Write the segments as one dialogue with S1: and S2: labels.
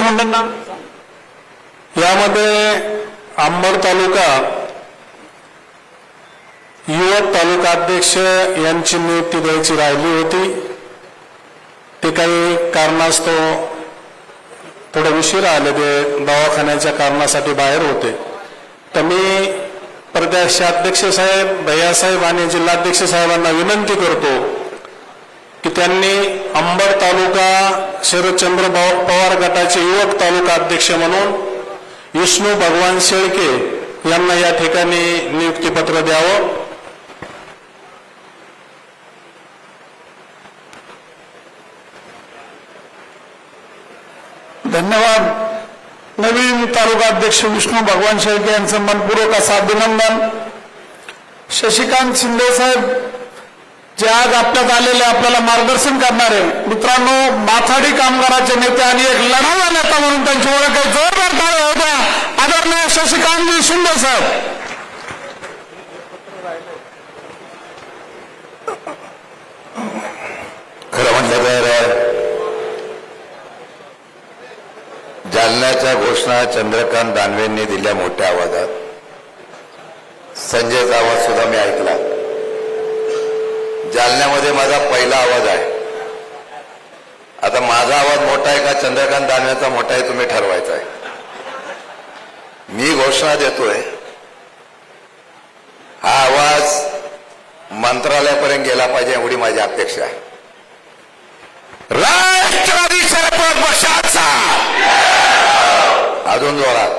S1: मंडळांना
S2: यामध्ये अंबड तालुका युवक तालुका अध्यक्ष यांची नियुक्ती द्यायची राहिली होती। ते काही कारणास्तव थोडं उशीर आले, ते दवाखान्याच्या कारणासाठी बाहेर होते। तर मी प्रदेशाध्यक्ष साहेब, भैयासाहेब आणि जिल्हाध्यक्ष साहेबांना विनंती करतो की त्यांनी अंबड तालुका शरदचंद्र पवार गटाचे युवक तालुका अध्यक्ष म्हणून विष्णू भगवान शेळके यांना या ठिकाणी नियुक्तीपत्र द्यावं।
S1: धन्यवाद। नवीन तालुका अध्यक्ष विष्णू भगवान शेळके यांचं मनपूर्वक असं अभिनंदन। शशिकांत शिंदे साहेब जे आज आपल्यात आलेले आपल्याला मार्गदर्शन करणार आहे। मित्रांनो, माथाडी कामगाराचे नेते आणि एक लढावा नेता म्हणून त्यांची ओळख आहे। जोरदार टाळ्या होत्या आदरणीय शशिकांतजी शिंदे साहेब।
S3: खरं म्हटलं तर जालन्याच्या घोषणा चंद्रकांत दानवेंनी दिल्या मोठ्या आवाजात, संजयचा आवाज सुद्धा मी ऐकला। जालन्यामध्ये माझा पहिला आवाज आहे। आता माझा आवाज मोठा आहे का चंद्रकांत दानवेचा मोठा आहे तुम्ही ठरवायचा आहे। मी घोषणा देतोय, हा आवाज मंत्रालयापर्यंत गेला पाहिजे एवढी माझी अपेक्षा आहे। राष्ट्रवादी शरद पवार पक्षाचा अजून जोरात,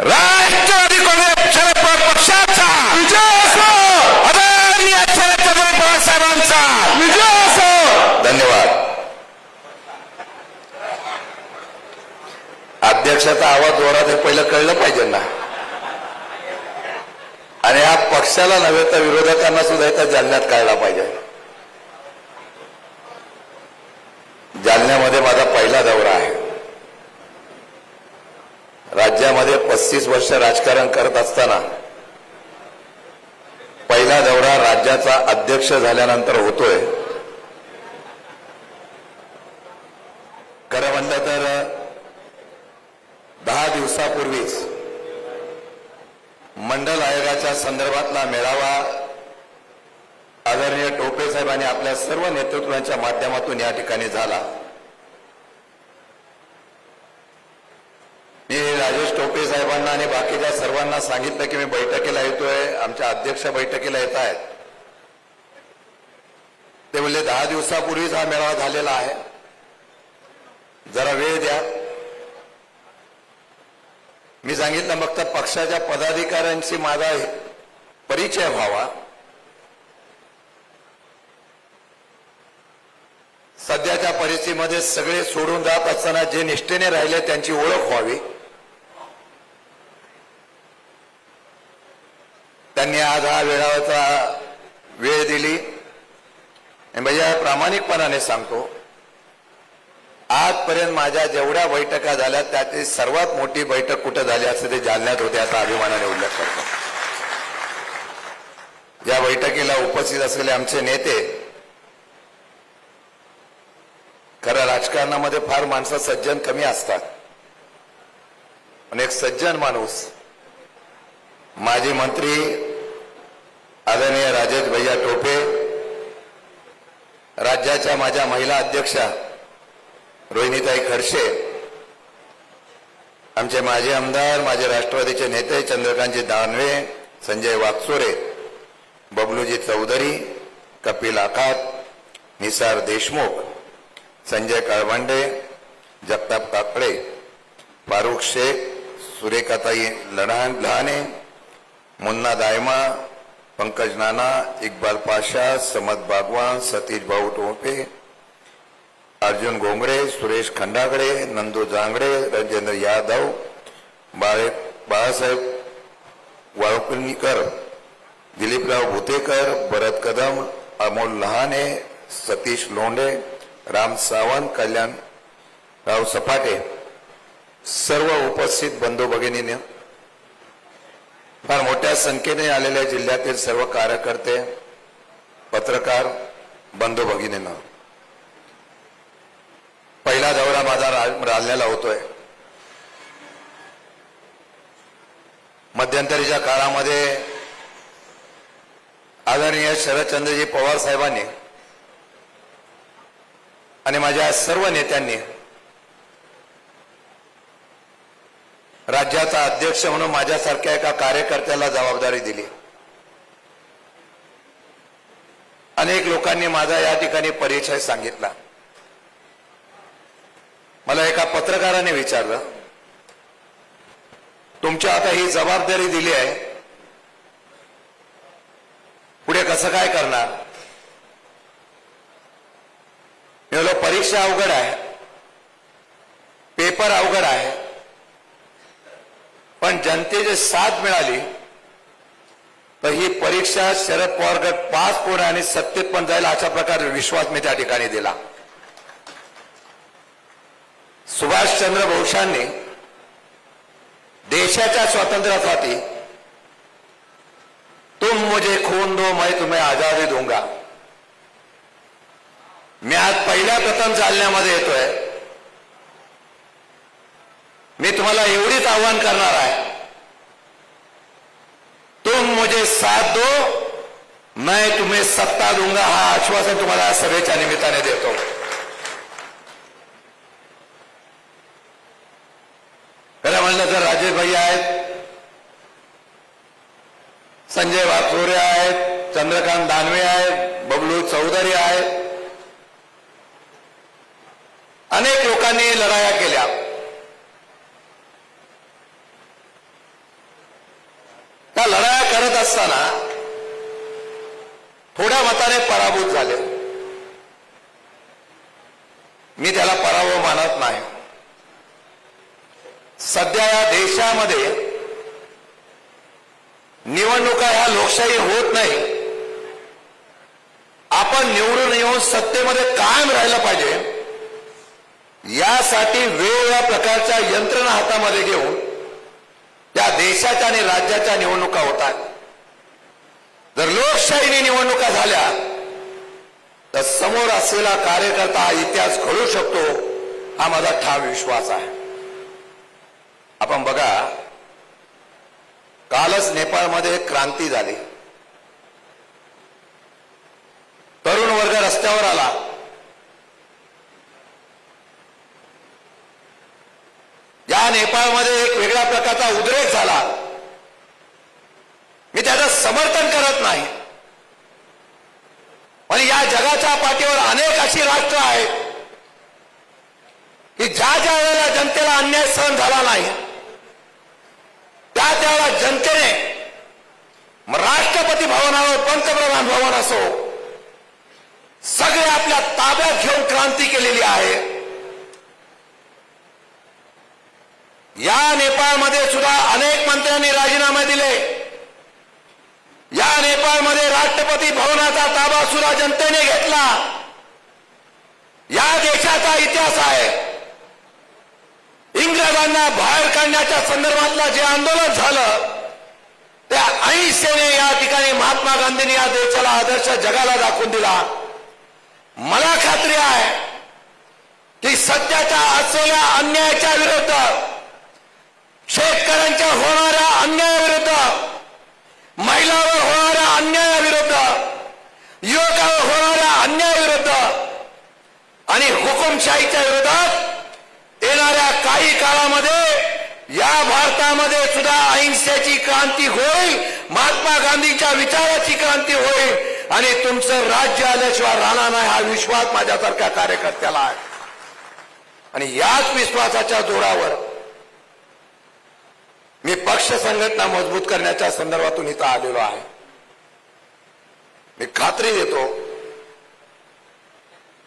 S3: राष्ट्रवादी काँग्रेस शरद पवार पक्षाचा विजय असो, आदरणीय शरदचंद्र पवार साहेबांचा विजय असो। धन्यवाद। अध्यक्षाचा आवाज जोरात हे पहिलं कळलं पाहिजे ना, आणि या पक्षाला नव्हे तर विरोधकांना सुद्धा इथं जालन्यात कळला पाहिजे। जालन्यामध्ये माझा पहिला दौरा आहे। राज्यामध्ये 35 वर्ष राजकारण करत असताना पहिला दौरा राज्याचा अध्यक्ष झाल्यानंतर होतोय। खरं म्हणलं तर 10 दिवसापूर्वीच मंडल आयोगाच्या संदर्भातला मेळावा आदरणीय टोपे साहेबांनी आपल्या सर्व नेतृत्वाच्या माध्यमातून या ठिकाणी झाला। मी राजेश टोपे साहेबांना आणि बाकीच्या सर्वांना सांगितलं की मी बैठकीला येतोय, आमच्या अध्यक्ष बैठकीला येत आहेत। ते बोलले 10 दिवसापूर्वीच हा मेळावा झालेला आहे, जरा वेळ द्या। मी सांगितलं मग तर पक्षाच्या पदाधिकाऱ्यांशी माझा परिचय व्हावा। सध्याच्या परिस्थितीमध्ये सगळे सोडून जात असताना जे निष्ठेने राहिले त्यांची ओळख व्हावी। त्यांनी आज हा मेळाव्याचा वेळ दिली। भैया प्रामाणिकपणाने सांगतो, आजपर्यंत माझ्या जेवढ्या बैठका झाल्या त्यातली सर्वात मोठी बैठक कुठे झाली असते ते जालन्यात होते, असा अभिमानाने उल्लेख करतो। या बैठकीला उपस्थित असलेले आमचे नेते, खरं राजकारणामध्ये फार माणसं सज्जन कमी असतात, पण एक सज्जन माणूस माजी मंत्री आदरणीय राजेश भैया टोपे, राज्याच्या माझ्या महिला अध्यक्षा रोहिणीताई खडसे, आमचे माजी आमदार, माझे राष्ट्रवादीचे नेते चंद्रकांतजी दानवे, संजय वाकचोरे, बबलूजी चौधरी, कपिल आकात, निसार देशमुख, संजय कळवंडे, जगताप काकडे, फारुख शेख, सुरेखाताई लहाने, मुन्ना दायमा, पंकज नाना, इक्बाल पाशा, समद बागवान, सतीश भाऊ टोपे, अर्जुन गोंगडे, सुरेश खंडागडे, नंदू जांगडे, राजेंद्र यादव, बाळासाहेब वाळकुलनीकर, दिलीपराव भुतेकर, भरत कदम, अमोल लहाने, सतीश लोंढे, राम सावंत, कल्याणराव सपाटे, सर्व उपस्थित बंधू भगिनींनी, फार मोठ्या संख्येने आलेल्या जिल्ह्यातील सर्व कार्यकर्ते, पत्रकार बंधू भगिनींना, पहिला पहिला दौरा माझा राजण्याला होतोय. मध्यंतरीच्या काळामध्ये आदरणीय शरदचंद्रजी पवार साहेबांनी आणि माझ्या सर्व नेत्यांनी राज्याचा अध्यक्ष म्हणून माझ्यासारख्या एका कार्यकर्त्याला जबाबदारी दिली. अनेक लोकांनी माझा या ठिकाणी परिचय सांगितला. मला एका पत्रकाराने विचारलं, तुमच्या आता ही जबाबदारी दिली आहे, पुढे कसं काय करणार? मी बोललो, परीक्षा अवघड आहे, पेपर अवघड आहे, पण जनतेची साथ मिळाली तर ही परीक्षा शरद पवार गट पास होणार आणि सत्तेत पण जाईल, अशा प्रकारे विश्वास मी त्या ठिकाणी दिला. सुभाषचंद्र बोसांनी देशाच्या स्वातंत्र्यासाठी तुम मुझे खून दो मैं तुम्हें आजादी दूंगा. मी आज पहिल्या प्रथम चालण्यामध्ये येतोय. मी तुम्हाला एवढीच आव्हान करणार आहे, तुम मुझे साथ दो मैं तुम्हें सत्ता दूंगा. हा आश्वासन तुम्हाला सभेच्या निमित्ताने देतो. खरं म्हणलं तर राजेश भाई आहेत, संजय वाकचोरे आहेत, चंद्रकांत दानवे आहेत, बबलू चौधरी आहेत, अनेक लोकांनी लढाया केल्या. त्या लढाया करत असताना थोड्या मताने पराभूत झाले. मी त्याला पराभव मानत नाही. सध्या या देशामध्ये निवडणुका ह्या लोकशाही होत नाही. आपण निवडून येऊन सत्तेमध्ये कायम राहिलं पाहिजे, यासाठी वेगवेगळ्या प्रकारच्या यंत्रणा हातामध्ये घेऊन या देशाच्या आणि राज्याच्या निवडणुका होतात. जर लोकशाहीने निवडणुका झाल्या तर समोर असलेला कार्यकर्ता हा इतिहास घडू शकतो, हा माझा ठाम विश्वास आहे. आपण बघा, कालच नेपाळमध्ये क्रांती झाली. तरुण वर्ग रस्त्यावर आला. या नेपाळमध्ये एक वेगळ्या प्रकारचा उद्रेक झाला. मी त्याचं समर्थन करत नाही, पण या जगाच्या पाठीवर अनेक अशी राष्ट्र आहेत की ज्या ज्या वेळेला जनतेला अन्याय सहन झाला नाही, त्या त्यावेळेला जनतेने राष्ट्रपती भवनावर, पंतप्रधान भवन असो, सगळे आपल्या ताब्यात घेऊन क्रांती केलेली आहे. या नेपाळमध्ये सुद्धा अनेक मंत्र्यांनी राजीनामे दिले. या नेपाळमध्ये राष्ट्रपती भवनाचा ताबा सुद्धा जनतेने घेतला. या देशाचा इतिहास आहे. इंग्रजांना बाहेर काढण्याच्या संदर्भातलं जे आंदोलन झालं, त्या अहिंसेने या ठिकाणी महात्मा गांधींनी या देशाला आदर्श जगाला दाखवून दिला. मला खात्री आहे की सध्याच्या असलेल्या अन्यायाच्या विरुद्ध, शेतकऱ्यांच्या होणाऱ्या अन्यायाविरुद्ध, महिलांवर होणाऱ्या अन्यायाविरुद्ध, युवकांवर होणाऱ्या अन्यायाविरुद्ध आणि हुकुमशाहीच्या विरोधात येणाऱ्या काही काळामध्ये या भारतामध्ये सुद्धा अहिंसेची क्रांती होईल, महात्मा गांधींच्या विचाराची क्रांती होईल आणि तुमचं राज्य आल्याशिवाय राहणार नाही, हा विश्वास माझ्यासारख्या कार्यकर्त्याला आहे. आणि याच विश्वासाच्या जोरावर मी पक्ष संघटना मजबूत करण्याच्या संदर्भातून इथं आलेलो आहे. मी खात्री देतो,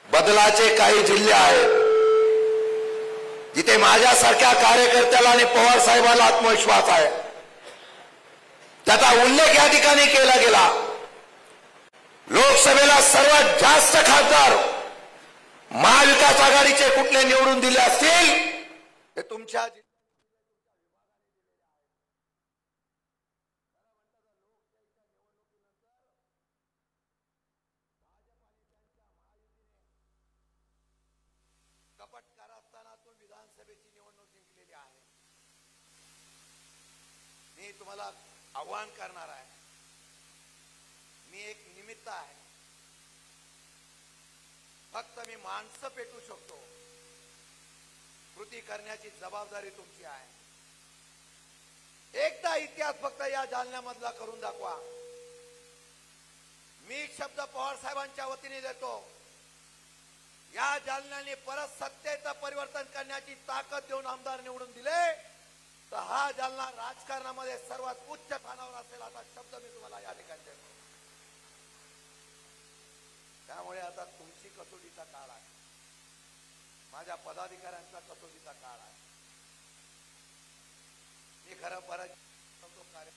S3: बदलाचे काही जिल्हे आहेत जिथे माझ्यासारख्या कार्यकर्त्याला आणि पवार साहेबांना आत्मविश्वास आहे. त्याचा उल्लेख या ठिकाणी केला गेला. लोकसभेला सर्वात जास्त खासदार महाविकास आघाडीचे कुठले निवडून दिले असतील ते तुमच्या कपट करा. मी तुम्हाला आव्हान करणार आहे, मी एक निमित्त आहे, फक्त मी माणसं पेटू शकतो, कृती करण्याची जबाबदारी तुमची आहे. एकदा इतिहास फक्त या जालन्यामधला करून दाखवा. मी शब्द पवार साहेबांच्या वतीने देतो, या जालन्याने परत सत्तेचं परिवर्तन करण्याची ताकद देऊन आमदार निवडून दिले तर हा जालना राजकारणामध्ये सर्वात उच्च स्थानावर असेल असा शब्द मी तुम्हाला या ठिकाणी देतो. त्यामुळे आता तुमची कसोटीचा काळ आहे, माझ्या पदाधिकाऱ्यांचा कसोटीचा काळ आहे. मी खरं बरं कार्य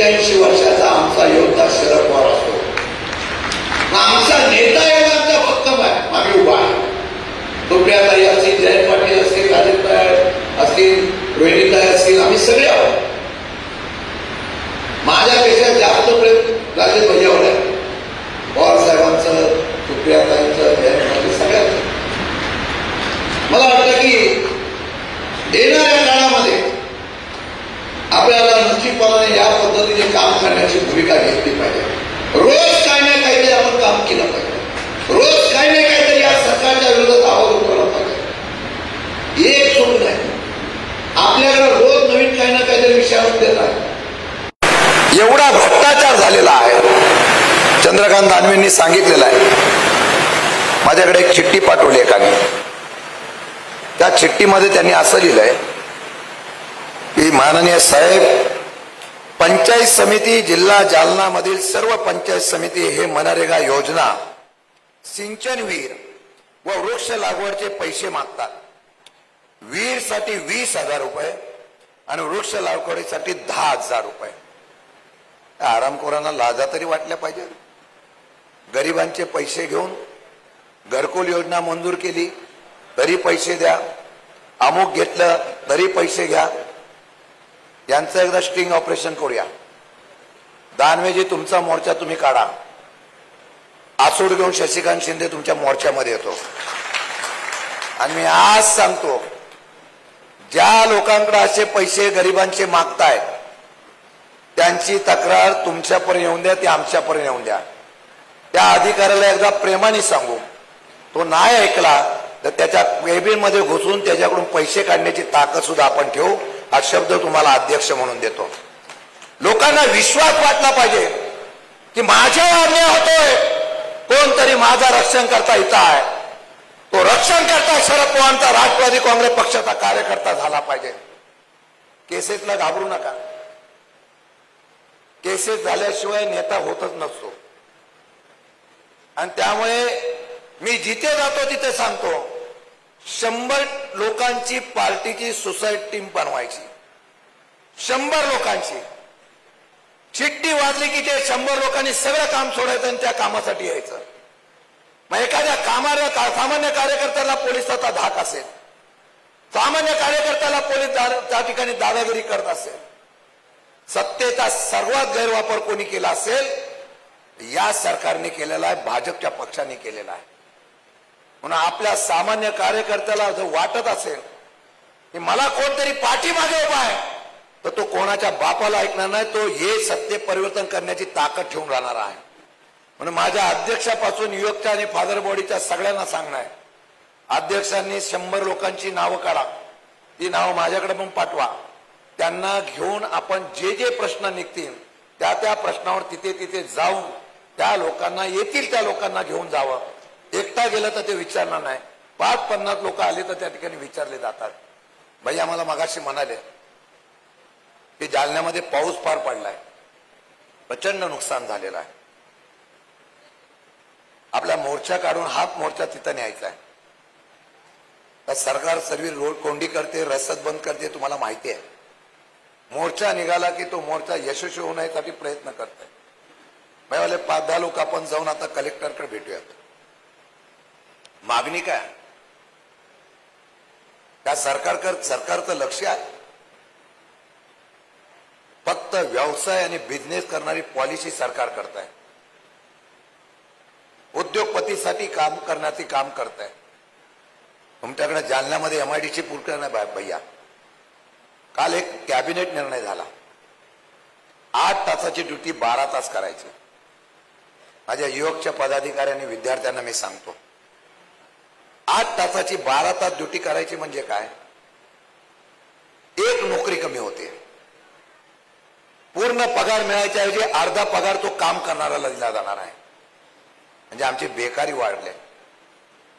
S3: 81 वर्षाचा आमचा योद्धा शरद पवार असतो, आमचा नेता एवढा आमचा भक्कम आहे, आम्ही उभा आहे. सुप्रियाताई असतील, जयंत पाटील असतील, राजेश असतील, रोहिणीताई असतील, आम्ही सगळे आहोत. माझ्यापेक्षा जास्त प्रेम राजेश भैयावर आहे, पवार साहेबांचं, सुप्रियाताईंचं, जयंत पाटील सगळ्यांचं. मला वाटतं की येणाऱ्या काळामध्ये आपल्याला निश्चितपणाने या पद्धतीने काम करण्याची भूमिका घेतली पाहिजे. रोज काही ना काहीतरी आपण काम केलं पाहिजे, रोज काही ना काहीतरी या सरकारच्या विरोधात आवाज उठवला पाहिजे. एक सोडून नाही, आपल्याकडे रोज नवीन काही ना काहीतरी विषयावर देत आहे. एवढा भ्रष्टाचार झालेला आहे, चंद्रकांत दानवेंनी सांगितलेलं आहे. माझ्याकडे एक चिठ्ठी पाठवली एकाने, त्या चिठ्ठीमध्ये त्यांनी असं लिहिलंय की माननीय साहेब, पंचायत समिती जिल्हा जालना मधील सर्व पंचायत समिती हे मनरेगा योजना, सिंचन विहीर व वृक्ष लागवडचे पैसे मागतात. विहीरसाठी 20,000 रुपये आणि वृक्ष लागवडीसाठी 10,000 रुपये. आरामखोरांना लाजा तरी वाटल्या पाहिजे. गरिबांचे पैसे घेऊन घरकुल योजना मंजूर केली तरी पैसे द्या, अमुक घेतलं तरी पैसे घ्या. यांचं एकदा स्टिंग ऑपरेशन करूया. दानवेजी, तुमचा मोर्चा तुम्ही काढा. आसूड घेऊन शशिकांत शिंदे तुमच्या मोर्चामध्ये येतो. आणि मी आज सांगतो, ज्या लोकांकडे असे पैसे गरिबांचे मागतायत त्यांची तक्रार तुमच्यापर्यंत येऊन द्या, ती आमच्यापर्यंत येऊन द्या. त्या अधिकाऱ्याला एकदा प्रेमाने सांगू, तो नाही ऐकला तर त्याच्या केबिनमध्ये घुसून त्याच्याकडून पैसे काढण्याची ताकद सुद्धा आपण ठेवू. हा शब्द तुम्हाला अध्यक्ष म्हणून देतो. लोकांना विश्वास वाटला पाहिजे की माझ्या अन्याय होतोय, कोणतरी माझा रक्षण करता इथं आहे. तो रक्षण करता शरद पवारांचा राष्ट्रवादी काँग्रेस पक्षाचा कार्यकर्ता झाला पाहिजे. केसेसला घाबरू नका. केसेस झाल्याशिवाय नेता होतच नसतो. आणि त्यामुळे मी जिथे जातो तिथे सांगतो, 100 लोकांची पार्टीची सुसाईड टीम बनवायची. 100 लोकांची चिठ्ठी वाजली की ते 100 लोकांनी सगळं काम सोडायचं आणि त्या कामासाठी यायचं. मग एखाद्या सामान्य कार्यकर्त्याला पोलिसाचा धाक असेल, सामान्य कार्यकर्त्याला पोलीस त्या ठिकाणी दादागिरी करत असेल, सत्तेचा सर्वात गैरवापर कोणी केला असेल, या सरकारने केलेला आहे, भाजपच्या पक्षाने केलेला आहे. म्हणून आपल्या सामान्य कार्यकर्त्याला जर वाटत असेल की मला कोणतरी पाठीमागे उभा आहे, तर तो कोणाच्या बापाला ऐकणार नाही. तो हे सत्य परिवर्तन करण्याची ताकद ठेवून राहणार आहे. म्हणून माझ्या अध्यक्षापासून युवकच्या आणि फादर बॉडीच्या सगळ्यांना सांगणं आहे, अध्यक्षांनी 100 लोकांची नावं काढा, ती नावं माझ्याकडे पण पाठवा. त्यांना घेऊन आपण जे जे प्रश्न निघतील त्या त्या प्रश्नावर तिथे तिथे जाऊन त्या लोकांना, येतील त्या लोकांना घेऊन जावं. एकटा गेलं तर ते विचारणार नाही, 5-50 लोक आले तर त्या ठिकाणी विचारले जातात. भाई, आम्हाला मगाशी म्हणाले की जालन्यामध्ये पाऊस फार पडलाय, प्रचंड नुकसान झालेलं आहे, आपला मोर्चा काढून हात मोर्चा तिथं न्यायचा आहे. तर सरकार सर्व रोड कोंडी करते, रस्ता बंद करते, तुम्हाला माहिती आहे. मोर्चा निघाला की तो मोर्चा यशस्वी होण्यासाठी प्रयत्न करते. भाईवाले 5-10 लोक आपण जाऊन आता कलेक्टरकडे भेटूयात. मागणी काय? त्या सरकारचं लक्ष आहे फक्त व्यवसाय आणि बिझनेस करणारी पॉलिसी सरकार करत आहे. उद्योगपतीसाठी काम करण्याचे काम करत आहे. तुमच्याकडे जालन्यामध्ये MIDC पूर्ण नाही भैया. काल एक कॅबिनेट निर्णय झाला, 8 तासाची ड्युटी 12 तास करायची. माझ्या युवकच्या पदाधिकाऱ्यांनी विद्यार्थ्यांना मी सांगतो, 8 तासाची 12 तास ड्युटी करायची म्हणजे काय? एक नोकरी कमी होते. पूर्ण पगार मिळायच्या ऐवजी अर्धा पगार तो काम करणाऱ्याला दिला जाणार आहे. म्हणजे आमची बेकारी वाढली.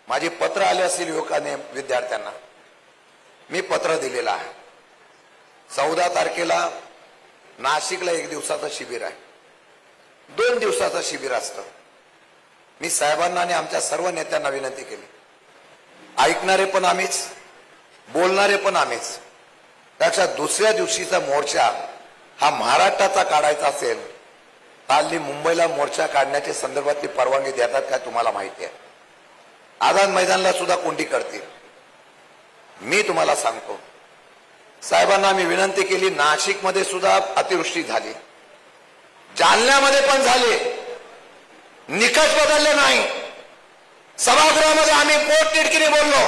S3: माझी पत्र आले असतील युवकांनी, विद्यार्थ्यांना मी पत्र दिलेलं आहे. 14 तारखेला नाशिकला 1 दिवसाचं शिबिर आहे, 2 दिवसाचं शिबिर असतं. मी साहेबांना आणि आमच्या सर्व नेत्यांना विनंती केली, ऐकणारे पण आम्हीच, बोलणारे पण आम्हीच. त्याच्या दुसऱ्या दिवशीचा मोर्चा हा महाराष्ट्राचा काढायचा असेल हल्ली मुंबईला मोर्चा काढण्याच्या संदर्भातली परवानगी देतात काय तुम्हाला माहिती आहे? आझाद मैदानला सुद्धा कोंडी करतील. मी तुम्हाला सांगतो, साहेबांना मी विनंती केली, नाशिकमध्ये सुद्धा अतिवृष्टी झाली, जालन्यामध्ये पण झाले, निकष बदलले नाही. सभागृहामध्ये आम्ही पोटतिडकीने बोललो,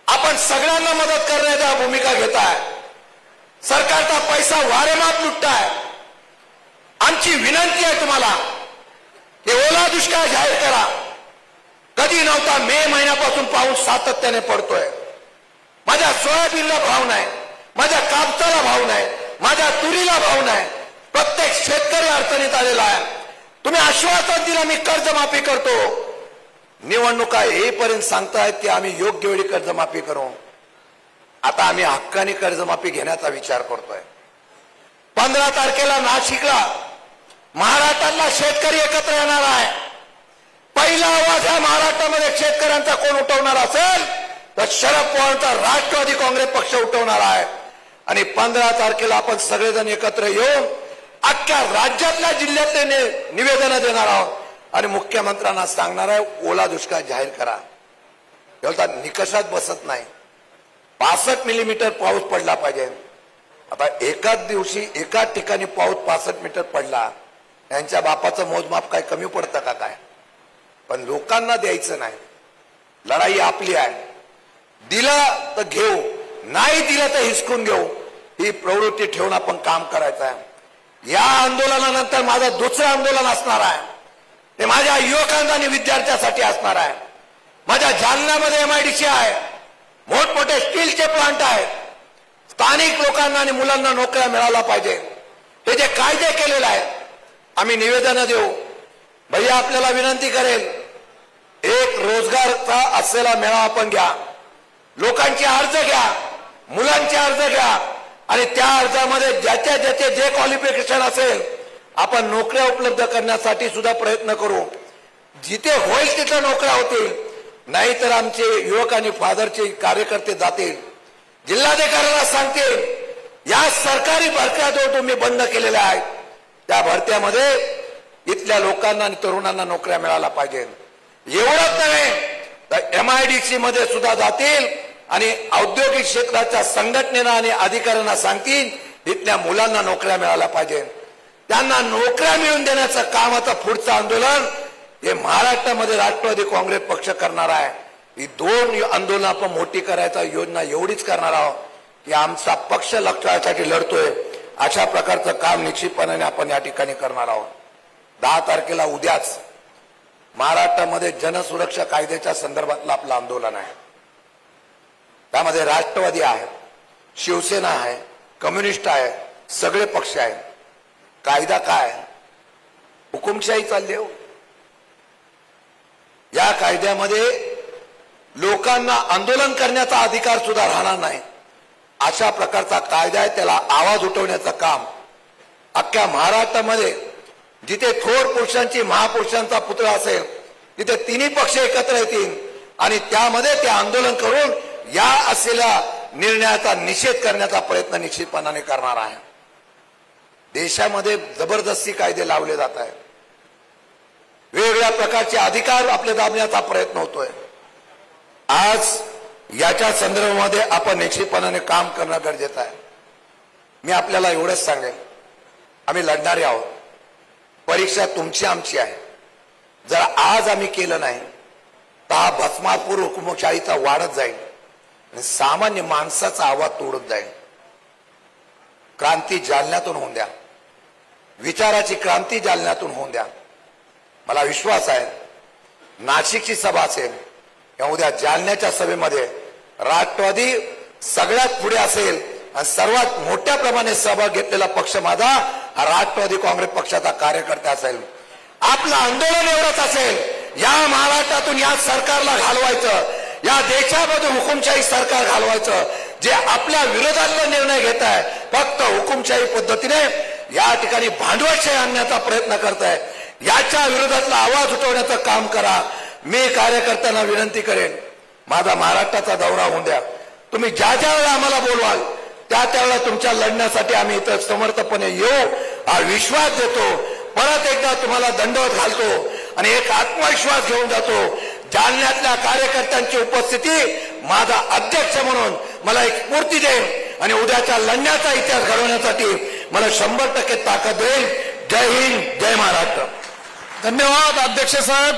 S3: आपण सगळ्यांना मदत करण्याच्या भूमिका घेताय, सरकारचा पैसा वारेमाप लुटताय. आमची विनंती आहे तुम्हाला की ओला दुष्काळ जाहीर करा. कधी नव्हता, मे महिन्यापासून पाऊस सातत्याने पडतोय. माझ्या सोयाबीनला भाव नाही, माझ्या कापसाला भाव नाही, माझ्या तुरीला भाव नाही. प्रत्येक शेतकरी अडचणीत आलेला आहे. तुम्ही आश्वासन दिलं मी कर्जमाफी करतो, निवडणुका येईपर्यंत सांगतायत की आम्ही योग्य वेळी कर्जमाफी करू. आता आम्ही हक्काने कर्जमाफी घेण्याचा विचार करतोय. 15 तारखेला नाशिकला महाराष्ट्रातला शेतकरी एकत्र येणार आहे. पहिला आवाज हा महाराष्ट्रामध्ये शेतकऱ्यांचा कोण उठवणार असेल तर शरद पवारांचा राष्ट्रवादी काँग्रेस पक्ष उठवणार आहे. आणि 15 तारखेला आपण सगळेजण एकत्र येऊन अख्ख्या राज्यातल्या जिल्ह्यातले निवेदन देणार आहोत आणि मुख्यमंत्र्यांना सांगणार आहे ओला दुष्काळ जाहीर करा. एवढा निकषात बसत नाही. 65 मिलीमीटर पाऊस पडला पाहिजे. आता एकाच दिवशी एकाच ठिकाणी पाऊस 65 मीटर पडला, यांच्या बापाचं मोजमाप काय कमी पडतं का काय? पण लोकांना द्यायचं नाही. लढाई आपली आहे. दिलं तर घेऊ, नाही दिलं तर हिसकून घेऊ, ही प्रवृत्ती ठेवून आपण काम करायचं आहे. या आंदोलनानंतर माझं दुसरं आंदोलन असणार आहे. ते माझ्या युवकांना आणि विद्यार्थ्यांसाठी असणार आहे. माझ्या जालन्यामध्ये MIDC आहे, मोठमोठे स्टीलचे प्लांट आहेत. स्थानिक लोकांना आणि मुलांना नोकऱ्या मिळाल्या पाहिजे. हे जे कायदे केलेले आहेत आम्ही निवेदन देऊ. भैया आपल्याला विनंती करेल, एक रोजगारचा असलेला मेळावा आपण घ्या, लोकांचे अर्ज घ्या, मुलांचे अर्ज घ्या आणि त्या अर्जामध्ये ज्याच्या ज्याचे जे क्वालिफिकेशन असेल आपण नोकऱ्या उपलब्ध करण्यासाठी सुद्धा प्रयत्न करू. जिथे होईल तिथे नोकऱ्या होतील, नाहीतर आमचे युवक आणि फादरचे कार्यकर्ते जातील, जिल्हाधिकाऱ्यांना सांगतील या सरकारी भरत्या जो तुम्ही बंद केलेल्या आहेत त्या भरत्यामध्ये इथल्या लोकांना आणि तरुणांना नोकऱ्या मिळाल्या पाहिजे. एवढंच नव्हे तर MIDC मध्ये सुद्धा जातील आणि औद्योगिक क्षेत्राच्या संघटनेला आणि अधिकाऱ्यांना सांगतील इथल्या मुलांना नोकऱ्या मिळाल्या पाहिजे. त्यांना नोकऱ्या मिळवून देण्याचं कामाचं पुढचं आंदोलन हे महाराष्ट्रामध्ये राष्ट्रवादी काँग्रेस पक्ष करणार आहे. ही 2 आंदोलन आपण मोठी करायचा योजना एवढीच करणार आहोत की आमचा पक्ष लक्षासाठी लढतोय अशा प्रकारचं काम निश्चितपणाने आपण या ठिकाणी करणार आहोत. 10 तारखेला उद्याच महाराष्ट्रामध्ये जनसुरक्षा कायद्याच्या संदर्भातलं आपलं आंदोलन आहे. त्यामध्ये राष्ट्रवादी आहे, शिवसेना आहे, कम्युनिस्ट आहे, सगळे पक्ष आहेत. कायदा काय? हुकुमशाही चालली हो. या कायद्यामध्ये लोकांना आंदोलन करण्याचा अधिकार सुद्धा राहणार नाही अशा प्रकारचा कायदा आहे. त्याला आवाज उठवण्याचं काम अख्ख्या महाराष्ट्रामध्ये जिथे थोर पुरुषांची महापुरुषांचा पुतळा असेल तिथे तिन्ही पक्ष एकत्र येतील आणि त्यामध्ये ते आंदोलन करून या असलेल्या निर्णयाचा निषेध करण्याचा प्रयत्न निश्चितपणाने करणार आहे. देशामध्ये जबरदस्ती कायदे लावले जात आहेत. वेगवेगळ्या प्रकारचे अधिकार आपले दाबण्याचा प्रयत्न होतोय. आज याच्या संदर्भामध्ये आपण निश्चितपणाने काम करणं गरजेचं आहे. मी आपल्याला एवढंच सांगेन, आम्ही लढणारे आहोत. परीक्षा तुमची आमची आहे. जर आज आम्ही केलं नाही तर हा भस्मापूर हुकुमशाहीचा वाढत जाईल आणि सामान्य माणसाचा आवाज तोडत जाईल. क्रांती जालन्यातून होऊन द्या, विचाराची क्रांती जालन्यातून होऊन द्या. मला विश्वास आहे नाशिकची सभा असेल किंवा उद्या जालन्याच्या सभेमध्ये राष्ट्रवादी सगळ्यात पुढे असेल आणि सर्वात मोठ्या प्रमाणे सहभाग घेतलेला पक्ष माझा हा राष्ट्रवादी काँग्रेस पक्षाचा कार्यकर्ता असेल. आपलं आंदोलन एवढंच असेल, या महाराष्ट्रातून या सरकारला घालवायचं, या देशामधून हुकुमशाही सरकार घालवायचं. जे आपल्या विरोधातला निर्णय घेत आहे फक्त हुकुमशाही पद्धतीने या ठिकाणी भांडवलशाही आणण्याचा प्रयत्न करत आहे, याच्या विरोधातला आवाज उठवण्याचं काम करा. मी कार्यकर्त्यांना विनंती करेन, माझा महाराष्ट्राचा दौरा होऊन द्या. तुम्ही ज्या ज्या वेळेला आम्हाला बोलवाल त्यावेळेला तुमच्या लढण्यासाठी आम्ही इथं समर्थपणे येऊ हा विश्वास देतो. परत एकदा तुम्हाला दंडवत घालतो आणि एक आत्मविश्वास घेऊन जातो. जालन्यातल्या कार्यकर्त्यांची उपस्थिती माझा अध्यक्ष म्हणून मला एक स्फूर्ती देईल आणि उद्याच्या लढण्याचा इतिहास घडवण्यासाठी मला 100% ताकद देईल. जय हिंद, जय महाराष्ट्र.
S1: धन्यवाद अध्यक्ष साहेब.